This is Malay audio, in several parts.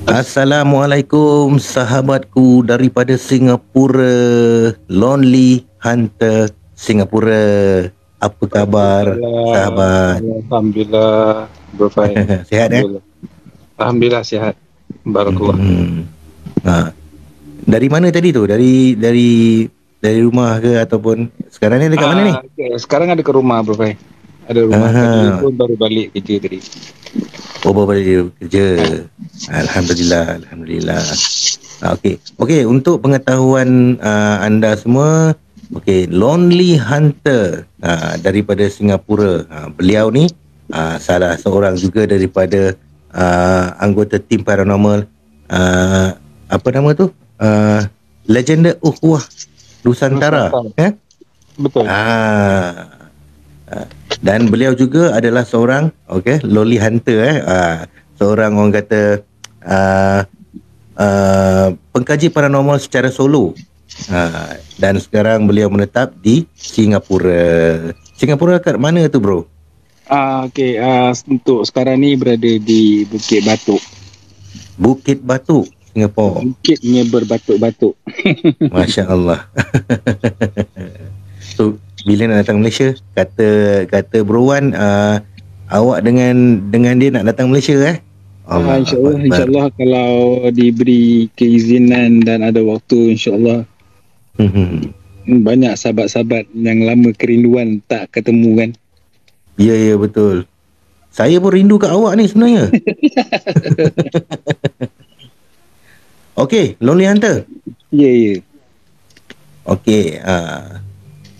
Assalamualaikum sahabatku daripada Singapura, Lonely Hunter Singapura. Apa khabar Waalaikumsalam. sahabat? Alhamdulillah, Bro Fai. Sihat Alhamdulillah. Alhamdulillah sihat. Barakallah. Ha. Dari mana tadi tu? Dari rumah ke ataupun sekarang ni dekat mana ni? Okay. Sekarang ada ke rumah, Bro Fai. Ada rumah. Tadi pun baru balik kerja tadi. Oh, baru balik kerja. Alhamdulillah. Okey, untuk pengetahuan anda semua, Lonely Hunter daripada Singapura. Beliau ni salah seorang juga daripada anggota tim paranormal, apa nama tu? Legenda Ukhuwah Nusantara. Betul. Dan beliau juga adalah seorang Lonely Hunter, seorang orang kata pengkaji paranormal secara solo. Dan sekarang beliau menetap di Singapura. Singapura kat mana tu, bro? Untuk sekarang ni berada di Bukit Batok. Bukit Batok, Singapura. Bukitnya berbatuk-batuk. Masya Allah. So, bila nak datang Malaysia, kata Bro Wan, awak dengan dia nak datang Malaysia InsyaAllah kalau diberi keizinan dan ada waktu, insyaAllah. Banyak sahabat-sahabat yang lama kerinduan tak ketemu kan. Ya, betul. Saya pun rindu kat awak ni sebenarnya. Okey, Lonely Hunter. Ya. Okey,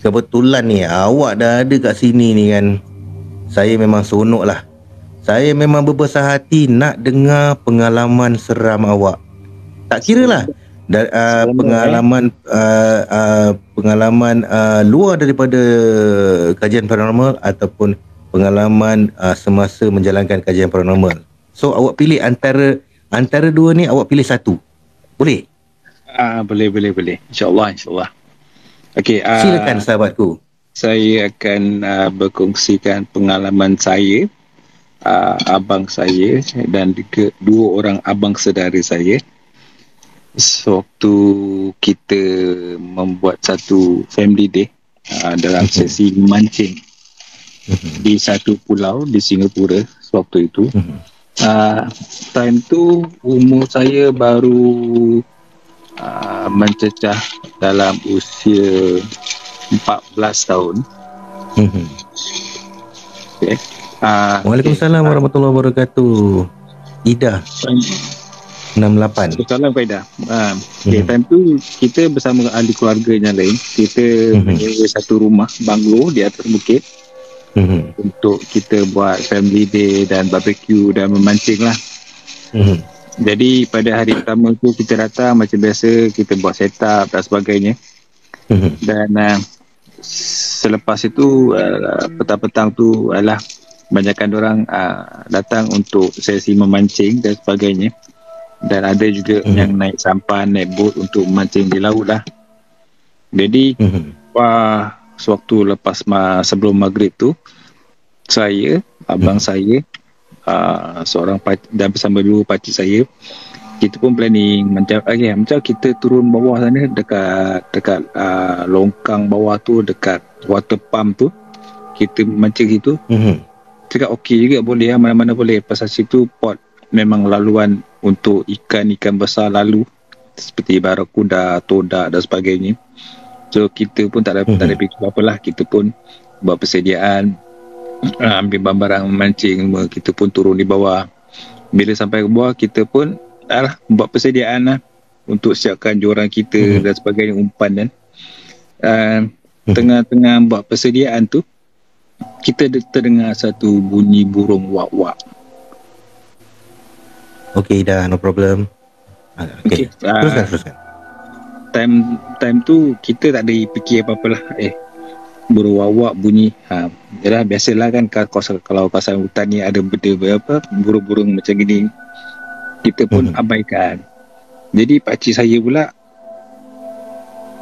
kebetulan ni awak dah ada kat sini ni kan. Saya memang seronok lah. Saya memang berbesar hati nak dengar pengalaman seram awak. Tak kira lah pengalaman luar daripada kajian paranormal ataupun pengalaman semasa menjalankan kajian paranormal. So awak pilih antara dua ni, awak pilih satu. Boleh? Boleh. InsyaAllah. Okey, silakan sahabatku. Saya akan berkongsikan pengalaman saya, abang saya dan juga dua orang abang saudara saya sewaktu kita membuat satu family day dalam sesi memancing di satu pulau di Singapura sewaktu itu. Time tu umur saya baru mencecah dalam usia 14 tahun. Waalaikumsalam warahmatullahi wabarakatuh. Ida 68. Salam Faida. Time tu kita bersama ahli keluarga yang lain, kita menyewa satu rumah banglo di atas bukit untuk kita buat family day dan barbecue dan memancing lah. Jadi pada hari pertama tu kita datang macam biasa, kita buat setup dan sebagainya. Dan selepas itu petang-petang tu adalah banyakkan orang datang untuk sesi memancing dan sebagainya. Dan ada juga yang naik sampan, naik bot untuk memancing di laut lah. Jadi sewaktu lepas sebelum maghrib tu, saya, abang saya, seorang dan bersama dua pakcik saya, kita pun planning macam kita turun bawah sana dekat longkang bawah tu, dekat water pump tu, kita mancing situ. Cakap okey juga, boleh lah, mana-mana boleh. Pasal situ port memang laluan untuk ikan-ikan besar lalu, seperti barakuda, todak dan sebagainya. So kita pun tak ada fikir apa-apa lah. Kita pun buat persediaan, ambil barang-barang memancing, kita pun turun di bawah. Bila sampai ke bawah, kita pun buat persediaan lah untuk siapkan joran kita dan sebagainya, umpan kan. Tengah-tengah buat persediaan tu, kita terdengar satu bunyi burung wak-wak. Okey, dah, no problem. Teruskan. Time tu kita tak ada fikir apa-apa lah. Burung wak-wak bunyi. Yalah, biasalah kan, kalau kawasan hutan ni ada burung-burung macam gini, kita pun abaikan. Jadi pakcik saya pula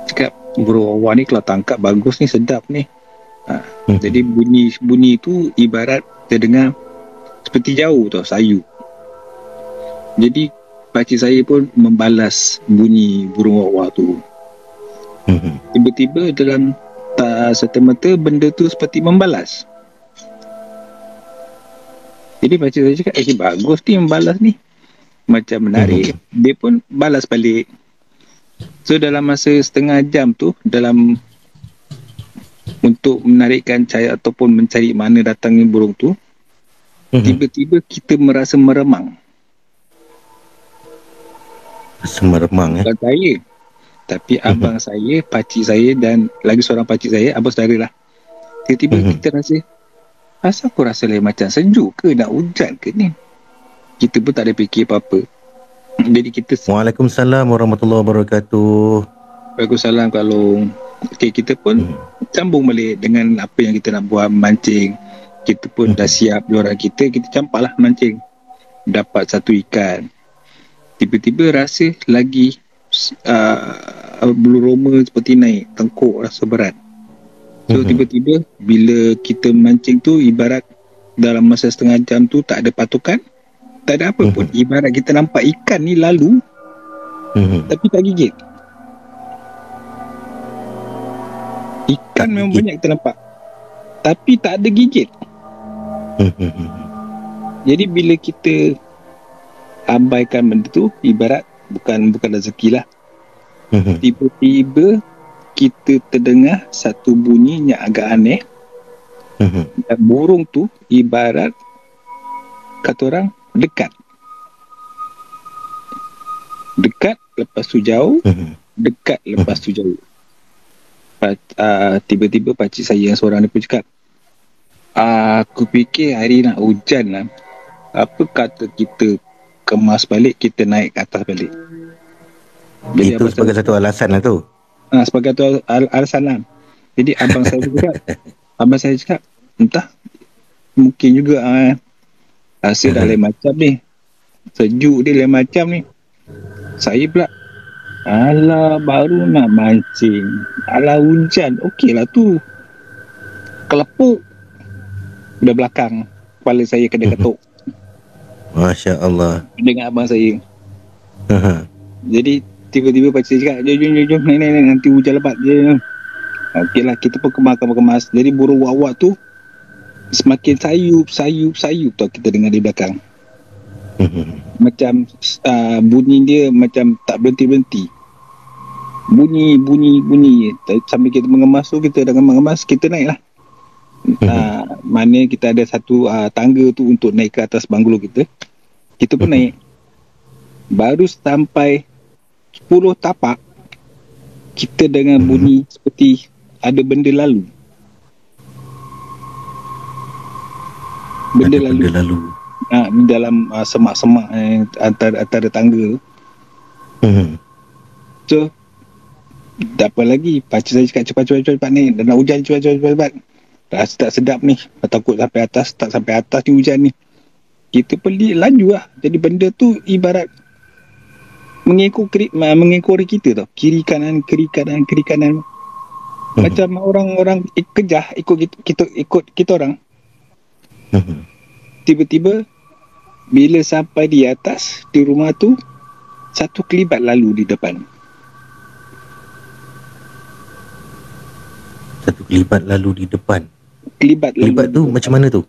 cakap, burung wak-wak ni kalau tangkap bagus ni, sedap ni. Jadi bunyi tu ibarat terdengar seperti jauh tau, sayu. Jadi pakcik saya pun membalas bunyi burung wak-wak tu. Tiba-tiba dalam tak serta-merta benda tu seperti membalas. Jadi pakcik saya cakap, bagus ni membalas ni, macam menarik. Dia pun balas balik. So dalam masa setengah jam tu, dalam untuk menarikkan cahaya ataupun mencari mana datangnya burung tu, tiba-tiba kita merasa meremang. Meremang Bukan saya, tapi abang saya, pakcik saya dan lagi seorang pakcik saya, abang saudara lah. Tiba-tiba kita rasa, asal aku rasa lain macam sejuk ke, nak hujan ke ni? Kita pun tak ada fikir apa-apa. Jadi kita Waalaikumsalam warahmatullahi wabarakatuh. Waalaikumsalam kalau kita pun sambung balik dengan apa yang kita nak buat, mancing. Kita pun dah siap diorang kita campak lah mancing. Dapat satu ikan. Tiba-tiba rasa lagi bulu roma seperti naik, tengkuk rasa berat. So tiba-tiba bila kita mancing tu, ibarat dalam masa setengah jam tu tak ada patukan, tak ada apa pun. Ibarat kita nampak ikan ni lalu tapi tak gigit. Ikan memang banyak kita nampak, tapi tak ada gigit. Jadi bila kita abaikan benda tu, ibarat bukan rezeki lah. Tiba-tiba kita terdengar satu bunyi yang agak aneh. Dan burung tu ibarat kata orang dekat, lepas tu jauh, dekat lepas tu jauh. Tiba-tiba pakcik saya yang seorang ni pun cakap, aku fikir hari nak hujan lah, apa kata kita kemas balik, kita naik ke atas balik. Jadi itu sebagai satu alasan lah tu. Sebagai satu alasan lah. Jadi abang saya cakap, entah, mungkin juga rasa dah lain macam ni, sejuk dia lain macam ni. Saya pula, alah baru nak mancing, alah hujan, okey lah tu. Kelepuk udah belakang, kepala saya kena ketuk. Masya Allah. Dengan abang saya. Jadi tiba-tiba pakcik cakap, jom naik, nanti hujan lebat je. Okey lah, kita pun kemas. Jadi burung wak-wak tu semakin sayup tau, kita dengar di belakang. Macam bunyi dia macam tak berhenti. Bunyi sambil kita mengemas tu, kita dah mengemas, kita naik lah. Mana kita ada satu tangga tu untuk naik ke atas banglo kita pun naik. Baru sampai 10 tapak, kita dengar bunyi seperti ada benda lalu. Benda lalu. Dalam semak-semak antara tangga. So tak apa lagi, pakcik saya cakap cepat ni, dah nak hujan, cepat. Rasa tak sedap ni, takut sampai atas, tak sampai atas ni hujan ni. Kita pergi laju lah. Jadi benda tu ibarat mengekori kita tau, kiri kanan. Macam orang-orang kejah ikut kita orang. Tiba-tiba bila sampai di atas di rumah tu, satu kelibat lalu di depan. Kelibat tu macam mana tu?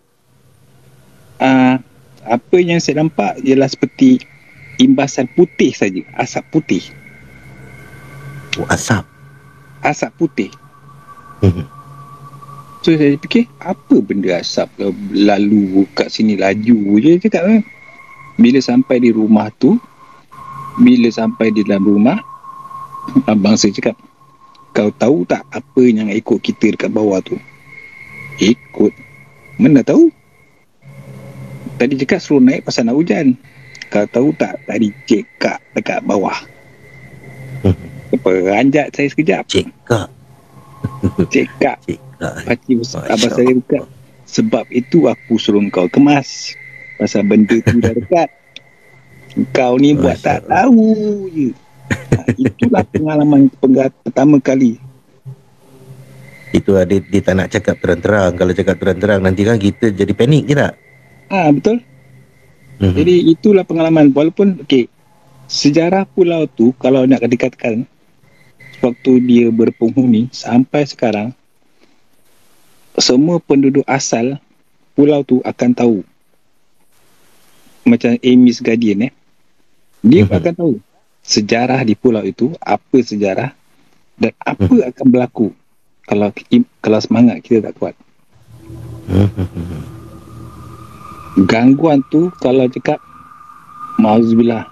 Apa yang saya nampak ialah seperti imbasan putih saja, asap putih. Asap putih. So saya fikir, apa benda asap lalu kat sini, laju je cakap kan. Bila sampai di rumah tu, bila sampai di dalam rumah, abang saya cakap, kau tahu tak apa yang ikut kita dekat bawah tu? Ikut? Mana tahu? Tadi cakap suruh naik pasal nak hujan. Kau tahu tak, tadi cekak dekat bawah. Peranjat saya sekejap. Cekak. Pakcik abang saya dekat. Sebab itu aku suruh kau kemas, pasal benda tu dah dekat. Kau ni buat tak tahu je. Itulah pengalaman pertama kali. Itu dia tak nak cakap terang-terang. Kalau cakap terang-terang nanti kan kita jadi panik je tak? Betul. Jadi itulah pengalaman. Walaupun sejarah pulau tu kalau nak dikatakan waktu dia berpenghuni sampai sekarang, semua penduduk asal pulau tu akan tahu. Macam Amy's Guardian dia akan tahu sejarah di pulau itu, apa sejarah dan apa akan berlaku kalau semangat kita tak kuat. Gangguan tu kalau cakap mauzubillah,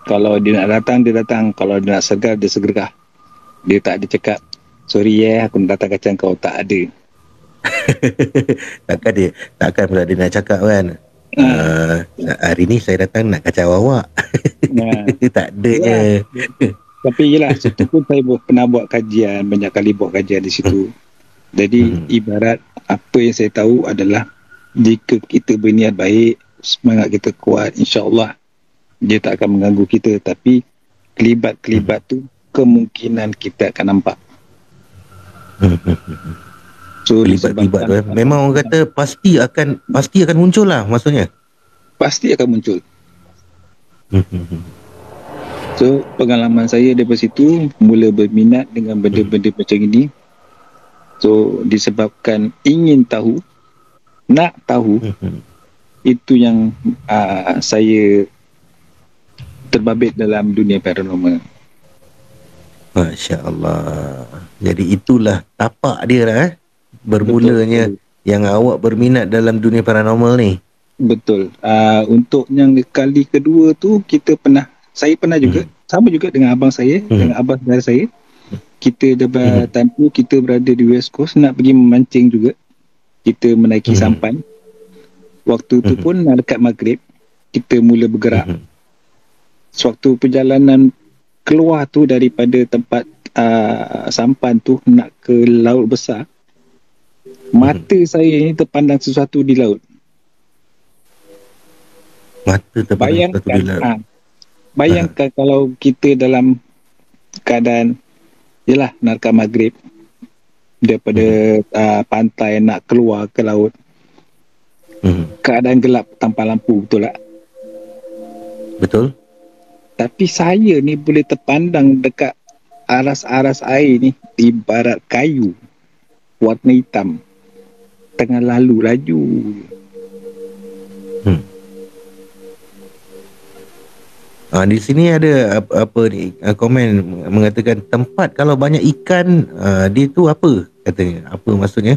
kalau dia nak datang dia datang, kalau dia nak segar dia segergah. Dia tak ada cakap sorry aku nak datang kacang kau, tak ada. takkan pula dia nak cakap kan, hari ni saya datang nak kacau awak. Tak ada je. Tapi yelah, situ pun saya pernah buat kajian, banyak kali buat kajian di situ. Jadi ibarat apa yang saya tahu adalah jika kita berniat baik, semangat kita kuat, insya-Allah dia tak akan mengganggu kita. Tapi kelibat-kelibat tu kemungkinan kita akan nampak. So, kelibat-kelibat tu memang orang kata pasti akan muncul lah, maksudnya pasti akan muncul. So pengalaman saya daripada situ mula berminat dengan benda-benda macam ini. So disebabkan ingin tahu, nak tahu, itu yang saya terbabit dalam dunia paranormal. Masya Allah. Jadi itulah tapak dia lah bermulanya. Betul. Yang awak berminat dalam dunia paranormal ni. Betul. Untuk yang kali kedua tu saya pernah juga sama juga dengan abang saya, dengan abang saudara saya. Kita dah time tu kita berada di West Coast nak pergi memancing juga. Kita menaiki sampan. Waktu tu pun dekat maghrib kita mula bergerak. Sewaktu perjalanan keluar tu daripada tempat sampan tu nak ke laut besar, mata saya ni terpandang sesuatu di laut. Mata terpandang sesuatu di laut. Bayangkan kalau kita dalam keadaan yelah nak maghrib daripada pantai nak keluar ke laut, keadaan gelap tanpa lampu, betul tak? Betul. Tapi saya ni boleh terpandang dekat aras-aras air ni ibarat kayu warna hitam tengah lalu laju. Di sini ada apa ni komen mengatakan tempat kalau banyak ikan, dia tu apa katanya? Apa maksudnya?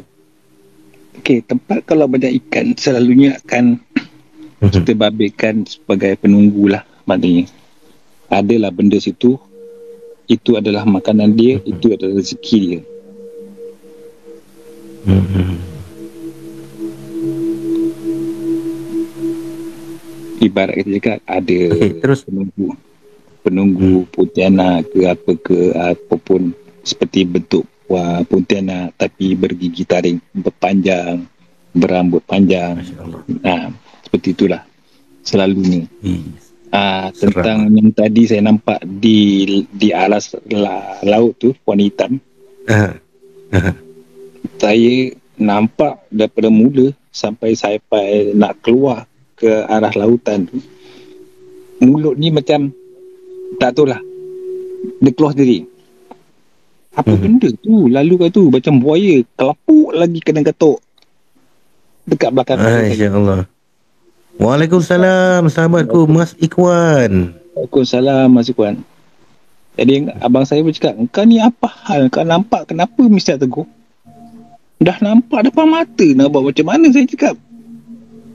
Okey, tempat kalau banyak ikan selalunya akan kita babitkan sebagai penunggu lah. Maknanya adalah benda situ, itu adalah makanan dia, itu adalah rezeki dia. Ibarat kita cakap ada terus penunggu pontianak ke apa ke, apapun seperti bentuk pontianak tapi bergigi taring, berpanjang, berambut panjang. Seperti itulah selalunya. Tentang yang tadi saya nampak di alas laut tu warna hitam. Saya nampak daripada mula sampai nak keluar ke arah lautan tu, mulut ni macam tak tahu lah, dia keluar sendiri. Apa benda tu lalu kat tu, macam buaya kelapuk lagi kena katuk dekat belakang. Masya-Allah. Waalaikumsalam sahabatku Mas Ikwan. Waalaikumsalam Mas Ikwan. Jadi abang saya pun cakap, kau ni apa hal, kau nampak kenapa mesti tegur? Dah nampak depan mata, nak buat macam mana? Saya cakap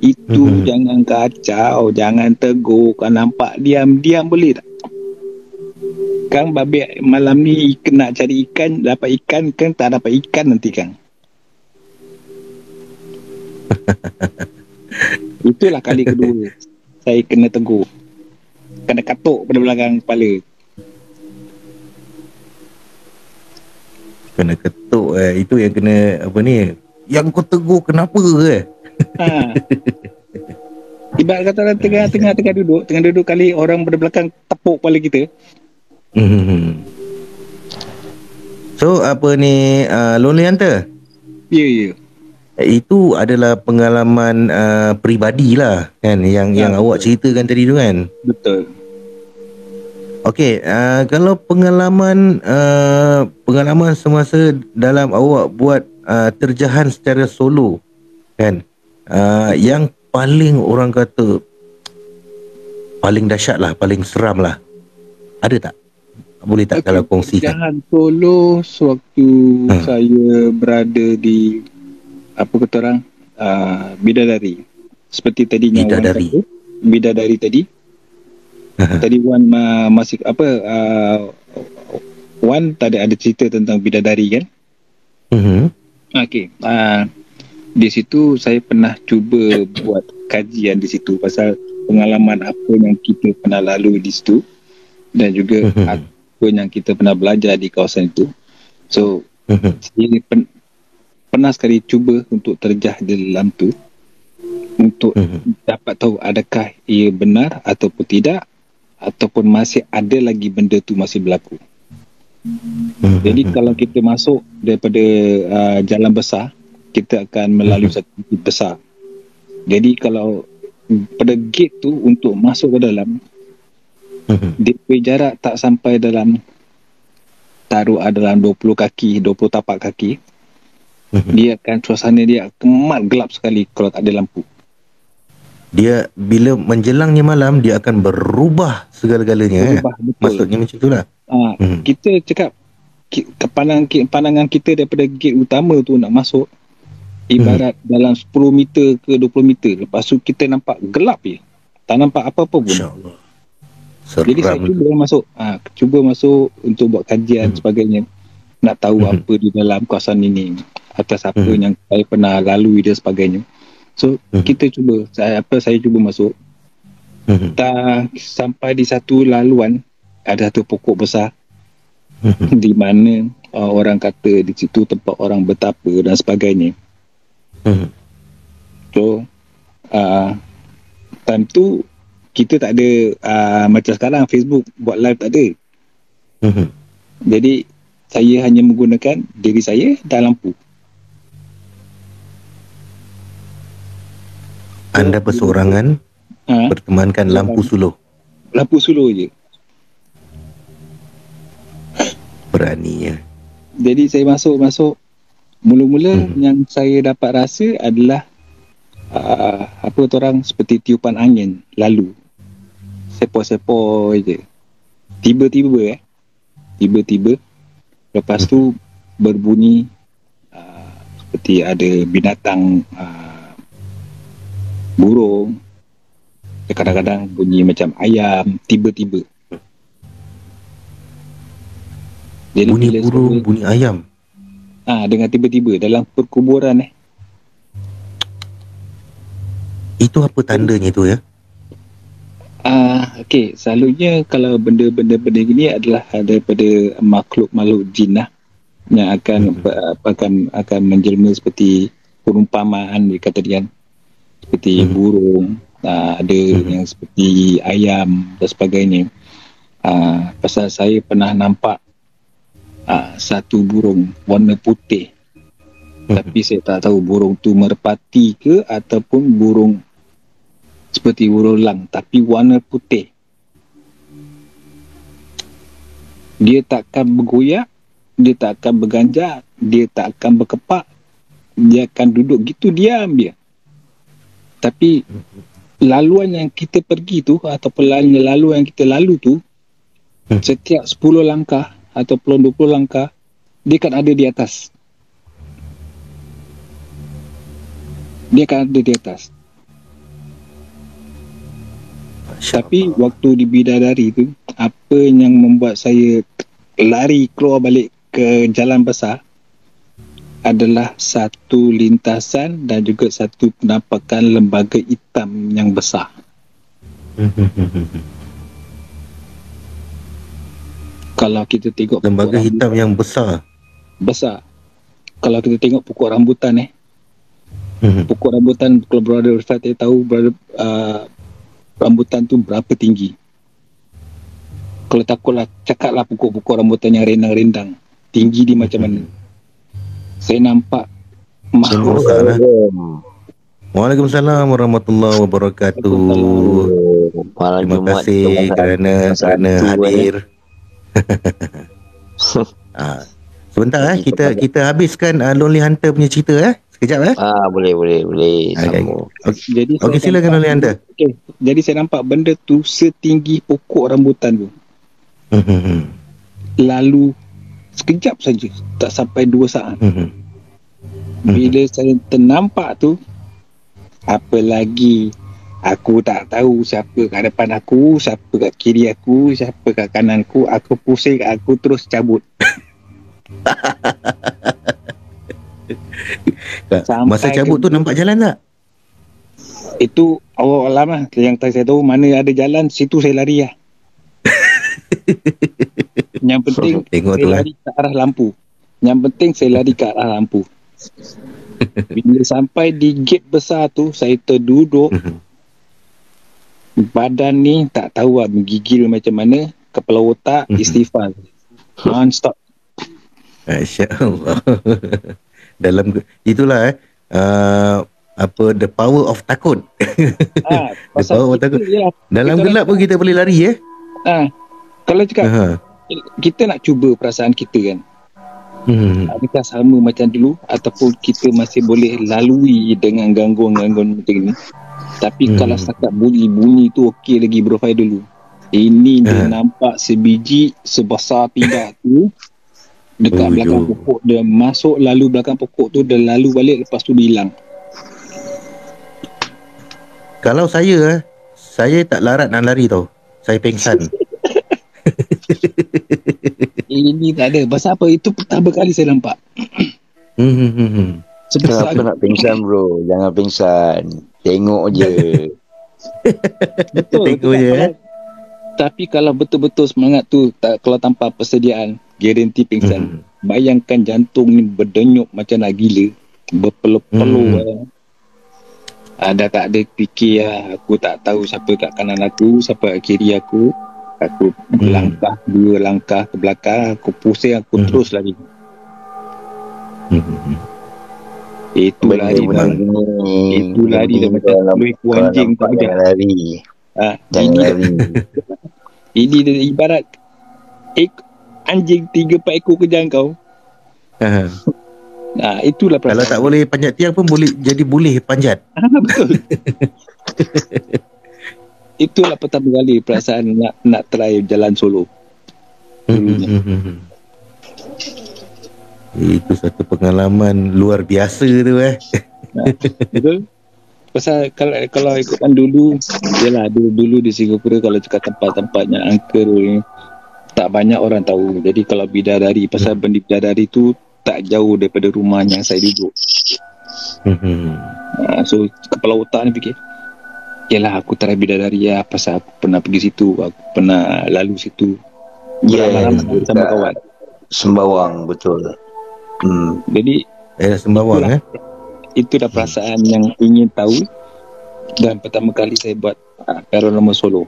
itu jangan kacau, jangan tegur. Kau nampak diam-diam boleh tak? Kang babek malam ni nak cari ikan, dapat ikan kan, tak dapat ikan nanti Kang. Itulah kali kedua saya kena tegur, kena katuk pada belakang kepala. Kena ketuk itu yang kena apa ni, yang kau tegur kenapa Ibarat kata tengah duduk kali orang pada belakang tepuk kepala kita. So apa ni, Lonely Hunter? Ya. Itu adalah pengalaman peribadi lah kan, yang awak ceritakan tadi tu kan. Betul. Okey, kalau pengalaman semasa dalam awak buat terjahan secara solo kan, yang paling orang kata paling dahsyat lah, paling seram lah, ada tak? Boleh tak kalau Okey, kongsikan? terjahan solo sewaktu Ha, saya berada di apa kata orang bidadari. Seperti tadinya Wan bidadari. kata, bidadari tadi. Tadi Wan masih apa Wan tadi ada cerita tentang bidadari kan? Mhm. Okey. Di situ saya pernah cuba buat kajian di situ pasal pengalaman apa yang kita pernah lalui di situ dan juga Mhm. apa yang kita pernah belajar di kawasan itu. So, Mhm. saya pernah sekali cuba untuk terjah di dalam tu untuk Mhm. dapat tahu adakah ia benar ataupun tidak ataupun masih ada lagi benda tu masih berlaku. Jadi kalau Mhm. kita masuk daripada jalan besar, kita akan melalui satu bukit besar. Jadi kalau pada gate tu untuk masuk ke dalam, Mhm. dia punya jarak tak sampai dalam taruh dalam 20 kaki, 20 tapak kaki, Mhm. dia akan suasana dia kemat gelap sekali kalau tak ada lampu. Dia bila menjelangnya malam dia akan berubah segala-galanya. Berubah betul. Maksudnya macam itulah. Mhm. Kita cakap pandangan kita daripada gate utama tu nak masuk Mhm. ibarat dalam 10 meter ke 20 meter. Lepas tu kita nampak gelap je. Tak nampak apa-apa pun. Insya-Allah. Jadi saya Seram tu. cuba masuk. Cuba masuk untuk buat kajian Mhm. sebagainya. Nak tahu Mhm. apa di dalam kawasan ini. Atas apa Mhm. yang saya pernah lalui dan sebagainya. So, Mhm. kita cuba. Saya cuba masuk. Mhm. Tak sampai di satu laluan, ada satu pokok besar Mhm. di mana orang kata di situ tempat orang bertapa dan sebagainya. Mhm. So, time tu kita tak ada macam sekarang Facebook buat live tak ada. Mhm. Jadi saya hanya menggunakan diri saya dan lampu. So, Anda berseorangan bertemankan lampu suluh. lampu suluh je. Beraninya. Jadi saya masuk mula-mula Mhm. yang saya dapat rasa adalah apa tu orang seperti tiupan angin lalu. Sepoi-sepoi je. Tiba-tiba lepas tu berbunyi seperti ada binatang burung, kadang-kadang bunyi macam ayam tiba-tiba. Jadi Bunyi bila burung, saya bunyi ayam. dengan tiba-tiba dalam perkuburan Itu apa tandanya itu ya? okey, selalunya kalau benda-benda gini adalah daripada makhluk-makhluk jin lah yang akan menjelma seperti perumpamaan dia kata dia seperti Mhm. burung, ada Mhm. yang seperti ayam dan sebagainya. Pasal saya pernah nampak satu burung warna putih, tapi saya tak tahu burung tu merpati ke ataupun burung seperti burung elang tapi warna putih. Dia takkan bergoyak, dia tak akan berganjak, dia tak akan berkepak, dia akan duduk gitu diam dia. Tapi laluan yang kita pergi tu ataupun laluan yang kita lalu tu, setiap 10 langkah ataupun 20 langkah dia akan ada di atas. Dia akan ada di atas. Tapi waktu di bidadari tu, apa yang membuat saya lari keluar balik ke jalan besar adalah satu lintasan dan juga satu penampakan lembaga hitam yang besar. Kalau kita tengok Lembaga hitam yang besar. Kalau kita tengok pokok rambutan pokok rambutan, kalau brother Ustaz tahu brother, rambutan tu berapa tinggi. Kalau takutlah cakaplah pokok-pokok rambutan yang rendang-rendang, tinggi dia macam mana. Saya nampak Tinggi besar lah. Waalaikumsalam warahmatullahi wabarakatuh. Malam Terima Jumaat kasih kerana hadir. Sebentar kita habiskan Lonely Hunter punya cerita sekejap boleh sambung. Jadi silakan Lonely Hunter. Jadi saya nampak benda tu setinggi pokok rambutan tu. Lalu sekejap saja, tak sampai 2 saat. Bila saya ternampak tu, apa lagi aku tak tahu siapa kat depan aku, siapa kat kiri aku, siapa kat kanan aku pusing, aku terus cabut. Masa cabut tu nampak jalan tak? Itu awal lama yang saya tahu mana ada jalan, situ saya lari lah. Yang penting saya lari ke arah lampu. Bila sampai di gate besar tu, saya terduduk. Badan ni tak tahu menggigil macam mana, kepala otak istighfar non-stop. Masya-Allah. Dalam itulah the power of takut. The power of takut. Dalam gelap pun kita boleh lari Kalau cakap kita nak cuba perasaan kita kan, adakah sama macam dulu ataupun kita masih boleh lalui dengan gangguan-gangguan macam ni. Tapi kalau setakat bunyi tu okey lagi bro dulu. Ini dia nampak sebiji sebesar tidak tu dekat belakang pokok dia, masuk lalu belakang pokok tu, dia lalu balik, lepas tu dia hilang. Kalau saya tak larat nak lari tau, saya pengsan. Ini tak ada. Pasal apa? Itu pertama kali saya nampak. Kenapa nak pingsan bro? Jangan pingsan. Tengok je. Betul. Tengok je. Tapi kalau betul-betul semangat tu, kalau tanpa persediaan, garanti pingsan. Bayangkan jantung ni berdenyuk macam nak gila, berpeluh-peluh. Ada tak ada fikir aku tak tahu siapa kat kanan aku, siapa kat kiri aku. Aku berlangkah, 2 langkah ke belakang, aku pusing, aku terus lari. Itu lari dah macam ekor anjing tu. Jangan lari. Jangan lari. Ini ibarat anjing 3-4 ekor kejar kau. Itulah perasaan. Kalau tak boleh panjat tiang pun boleh panjat. Betul. Itulah pertama kali perasaan nak try jalan solo. Itu satu pengalaman luar biasa tu Betul. Pasal kalau ikutkan dulu, yalah dulu di Singapura kalau cakap tempat-tempatnya angker ni, tak banyak orang tahu. Jadi kalau bidadari, pasal benda bidadari tu tak jauh daripada rumah yang saya duduk. So kepala otak ni fikir, yalah aku try bidadari pasal aku pernah pergi situ, aku pernah lalu situ beramai-ramai sama kawan. Sembawang, betul. Jadi Sembawang itu dah perasaan yang ingin tahu. Dan pertama kali saya buat paranormal solo.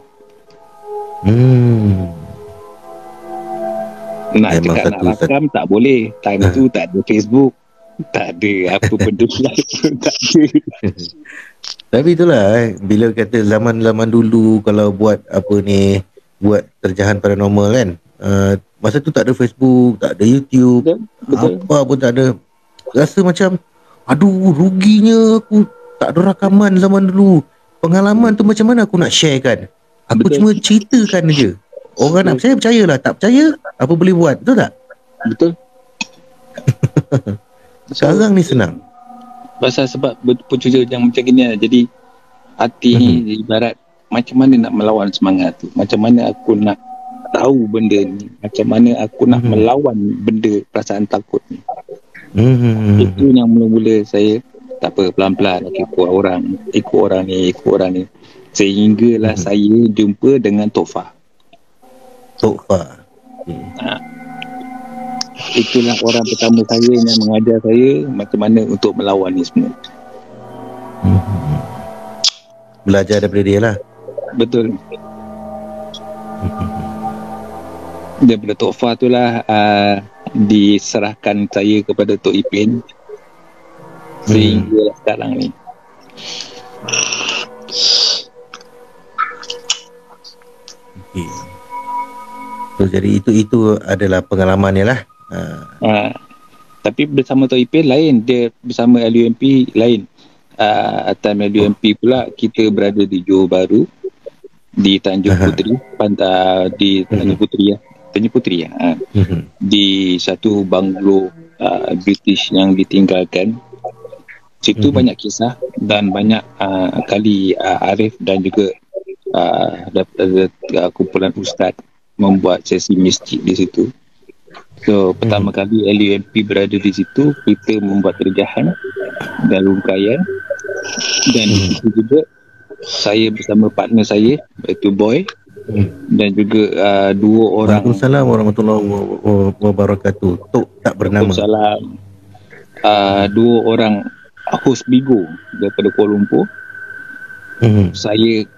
Nak cakap nak rakam tak boleh. Time tu tak ada Facebook, tak ada apa benda lain pun tak ada. Tapi itulah bila kata zaman-zaman dulu kalau buat buat terjahan paranormal kan, masa tu tak ada Facebook, tak ada YouTube, betul. Apa pun tak ada. Rasa macam ruginya aku tak ada rakaman zaman dulu. Pengalaman tu macam mana aku nak share kan? Aku cuma ceritakan je. Orang nak percaya lah, tak percaya apa boleh buat, betul tak? Betul. Sekarang ni senang. Pasal sebab berpunca yang macam gini lah. Jadi hati ni ibarat macam mana nak melawan semangat tu, macam mana aku nak tahu benda ni, macam mana aku nak melawan benda perasaan takut ni. Itu yang mula-mula saya tak apa, pelan-pelan ikut orang ni sehinggalah saya jumpa dengan Tofa. Itulah orang pertama saya yang mengajar saya macam mana untuk melawan ni semua. Belajar daripada dia lah. Betul. Daripada Tofa tu lah diserahkan saya kepada Tok Ipin sehingga sekarang ni. So jadi itu adalah pengalaman ni lah. Tapi bersama Tok Ipin lain, dia bersama LUMP lain. Time LUMP pula kita berada di Johor Bahru, di Tanjung Puteri, di Tanjung Puteri Tanjung Puteri di satu banglo British yang ditinggalkan. Situ banyak kisah dan banyak kali Arif dan juga kumpulan ustaz membuat sesi masjid di situ. So pertama kali LUMP berada di situ, kita membuat terjahan dan rungkaian, dan di situ juga saya bersama partner saya iaitu Boy dan juga dua orang. Waalaikumsalam warahmatullahi wabarakatuh. Tok tak bernama. Waalaikumsalam. Dua orang host Bigo daripada Kuala Lumpur.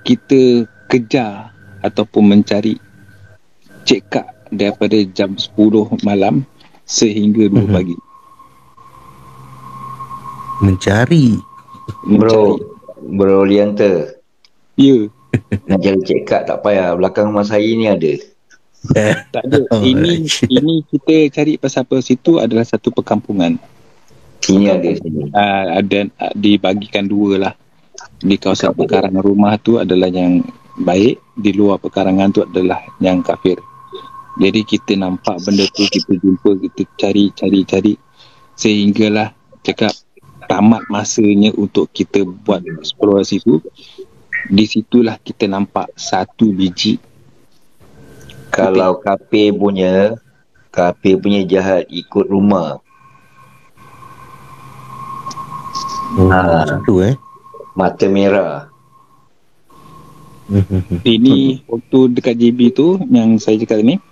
Kita kejar ataupun mencari Cik Kak daripada jam 10 malam sehingga 2 pagi. Mencari. Bro Lianta. Ya. Nak cari Cik Kak tak payah, belakang rumah saya ni ada. Tak ada. Ini kita cari pasal apa, situ adalah satu perkampungan. Sini ada sini. Ada dibagikan dua lah. Di kawasan pekarangan rumah tu adalah yang baik, di luar pekarangan tu adalah yang kafir. Jadi kita nampak benda tu, kita jumpa, kita cari sehinggalah cakap tamat masanya untuk kita buat eksplorasi tu. Di situlah kita nampak satu biji. Kalau kafir punya jahat ikut rumah. Satu mata merah. Ini waktu dekat JB tu yang saya cakap ni,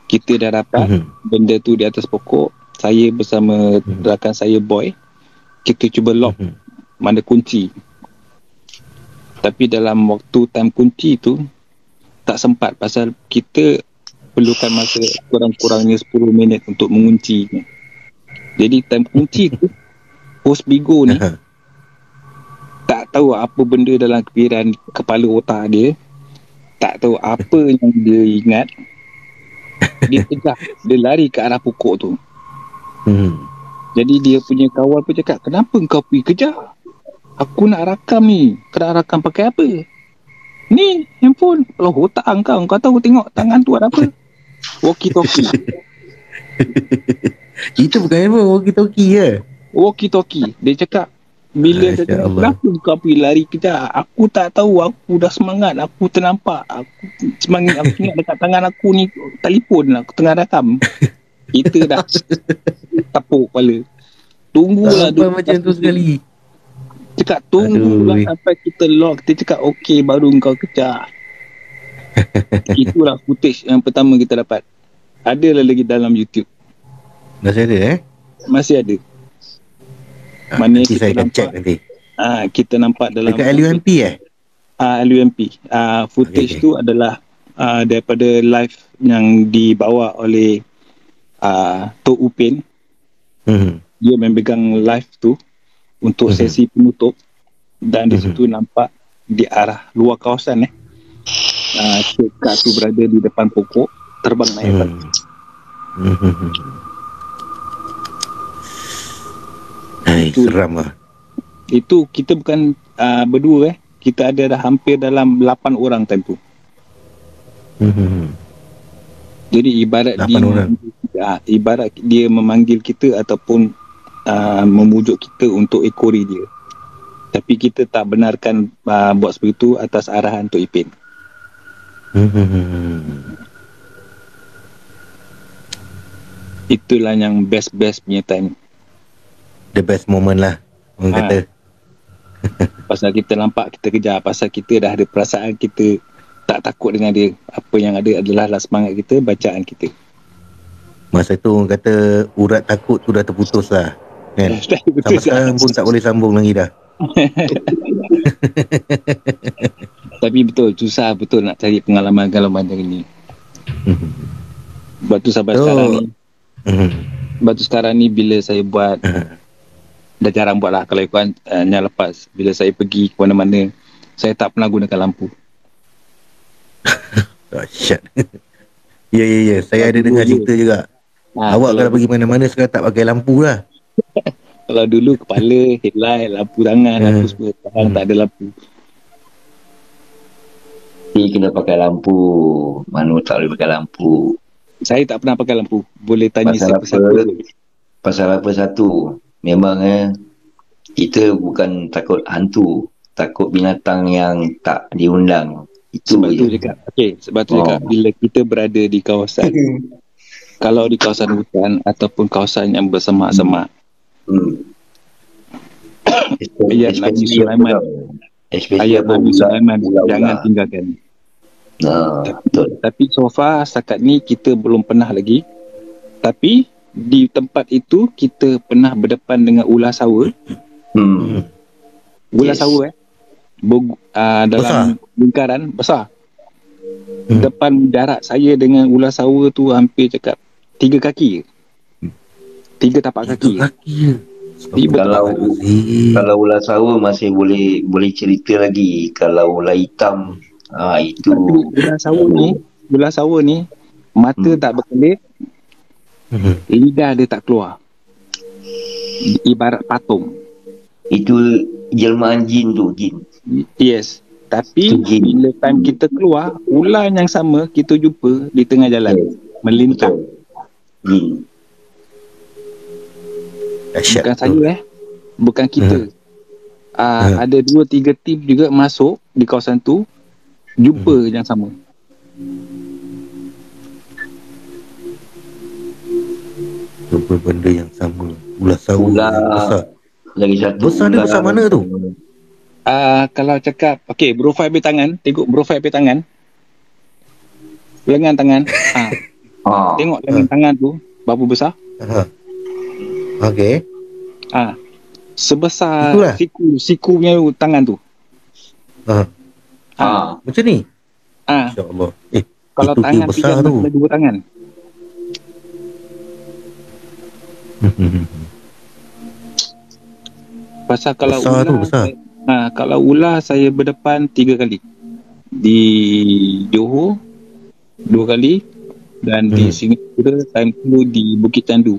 kita dah dapat benda tu di atas pokok. Saya bersama rakan saya Boy, kita cuba lock mana kunci. Tapi dalam waktu time kunci tu tak sempat, pasal kita perlukan masa kurang-kurangnya 10 minit untuk menguncinya. Jadi time kunci tu host Bigo ni tak tahu apa benda dalam fikiran kepala otak dia, tak tahu apa yang dia ingat. Dia kejar, dia lari ke arah pokok tu. Jadi dia punya kawan pun cakap, kenapa kau pergi kejar? Aku nak rakam ni. Kau nak rakam pakai apa? Ni handphone. Kalau otak kau tahu tengok tangan tu ada apa? Walkie-talkie. Itu bukan handphone, walkie-talkie je. Walkie-talkie. Dia cakap, bila dia cakap, kenapa kau pergi lari kejar? Aku tak tahu, aku dah semangat, aku ternampak, aku semangat, aku ingat dekat tangan aku ni telefon, aku tengah rakam. Kita dah tepuk kepala. Tunggulah macam tu sekali. Cakap tunggulah sampai kita lock. Kita cakap okey baru kau kejar. Itulah footage yang pertama kita dapat. Ada lagi dalam YouTube. Masih ada Masih ada. Mana nanti saya akan check nanti. Kita nampak dalam dekat LUMP LUMP. Footage tu adalah daripada live yang dibawa oleh Tok Upin. Dia memegang live tu untuk sesi penutup, dan di situ nampak di arah luar kawasan Cik Kak tu berada di depan pokok terbang naik seram lah. Itu kita bukan berdua kita ada dah hampir dalam 8 orang time tu. Jadi ibarat dia memanggil kita ataupun memujuk kita untuk ekori dia. Tapi kita tak benarkan buat seperti itu atas arahan Tok Ipin. Itulah yang best punya time. The best moment lah orang kata. Pasal kita nampak, kita kejar, pasal kita dah ada perasaan, kita tak takut dengan dia. Apa yang ada adalah semangat kita, bacaan kita. Masa tu orang kata urat takut tu dah terputus lah kan? Sampai sekarang pun tak boleh sambung lagi dah. Tapi betul, susah betul nak cari pengalaman-pengalaman macam ni. Sebab tu sampai sekarang ni sebab tu sekarang ni bila saya buat dah jarang buat lah. Kalau ikut yang lepas, bila saya pergi ke mana-mana, saya tak pernah gunakan lampu. Dahsyat. Ya, ya, ya. Saya ada dengar cerita juga. Awak kalau pergi mana-mana sekarang tak pakai lampu lah. Kalau dulu kepala, headlight, lampu tangan, lampu semua. Sekarang tak ada lampu. Ni kena pakai lampu. Mana tak boleh pakai lampu. Saya tak pernah pakai lampu. Boleh tanya Pasal siapa-siapa apa? je. Pasal apa satu? Memang kita bukan takut hantu. Takut binatang yang tak diundang. Itu Sebab tu je. cakap. Okay, sebab tu cakap. Bila kita berada di kawasan, kalau di kawasan hutan ataupun kawasan yang bersemak-semak, ayat Nabi Sulaiman, ayat Nabi Sulaiman, jangan tinggalkan. Tapi so far setakat ni kita belum pernah lagi. Tapi di tempat itu kita pernah berdepan dengan ular sawa. Ular sawa dalam lingkaran besar. Depan jarak saya dengan ular sawa tu hampir cakap 3 kaki. 3 tapak kaki. Kalau ular sawa masih boleh cerita lagi. Kalau ular hitam itu. Tapi ular sawa ni mata tak berkelip, lidah dia tak keluar. Ibarat patung. Itu jelmaan jin tu, jin. Yes. Tapi bila time kita keluar, ular yang sama kita jumpa di tengah jalan, melintang. Jin. Bukan saya bukan kita. Ada 2-3 tim juga masuk di kawasan tu, jumpa yang sama. Jumpa benda yang sama. Ular sawa besar. Lagi satu besar dia besar mana tu? Kalau cakap, okay, profile habis tangan. Tengok profile habis tangan, lengan tangan. Tengok lengan tangan tu berapa besar. Okay. Sebesar itulah. siku punya tangan tu. Macam ni. InsyaAllah. Kalau itu tangan besar tiga, tu. 2 tangan. Pasal kalau besar ular tu, besar. Kalau ular saya berdepan 3 kali. Di Johor 2 kali, dan di Singapura time tu di Bukit Candu.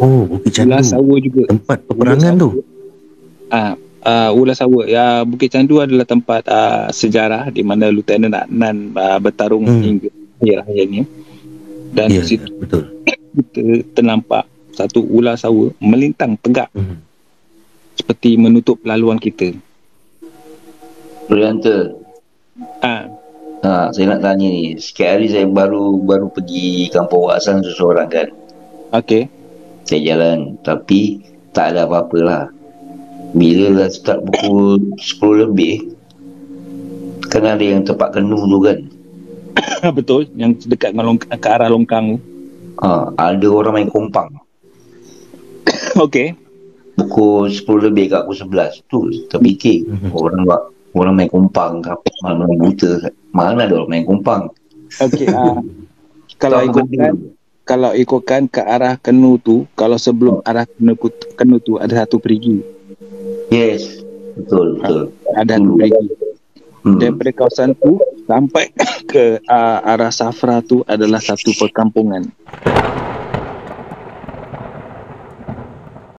Bukit Candu. Ular sawa juga. Tempat peperangan tu. Ular sawa. Bukit Candu adalah tempat sejarah di mana Lieutenant Adnan bertarung hingga akhir hayatnya. Dan di situ betul. kita ternampak satu ular sawa melintang tegak, seperti menutup laluan kita. Oriental. Saya nak tanya ni. Sikit hari saya baru pergi kampung Wak Hassan seseorang kan. Okay. Saya jalan, tapi tak ada apa-apa lah. Bila dah start pukul 10 lebih, kan ada yang tempat Kenu tu kan. Betul, yang dekat dengan ke arah Longkang tu. Ada orang main kompang. Okay. Pukul 10 lebih kat pukul 11 tu, terfikir orang main kompang ke apa, mana buta, mana ada orang main kompang. Okay. Kalau ikutkan ke arah Kenu tu, kalau sebelum arah Kenu tu ada satu perigi. Yes, betul. Ada satu perigi. Daripada kawasan tu sampai ke arah Safra tu adalah satu perkampungan.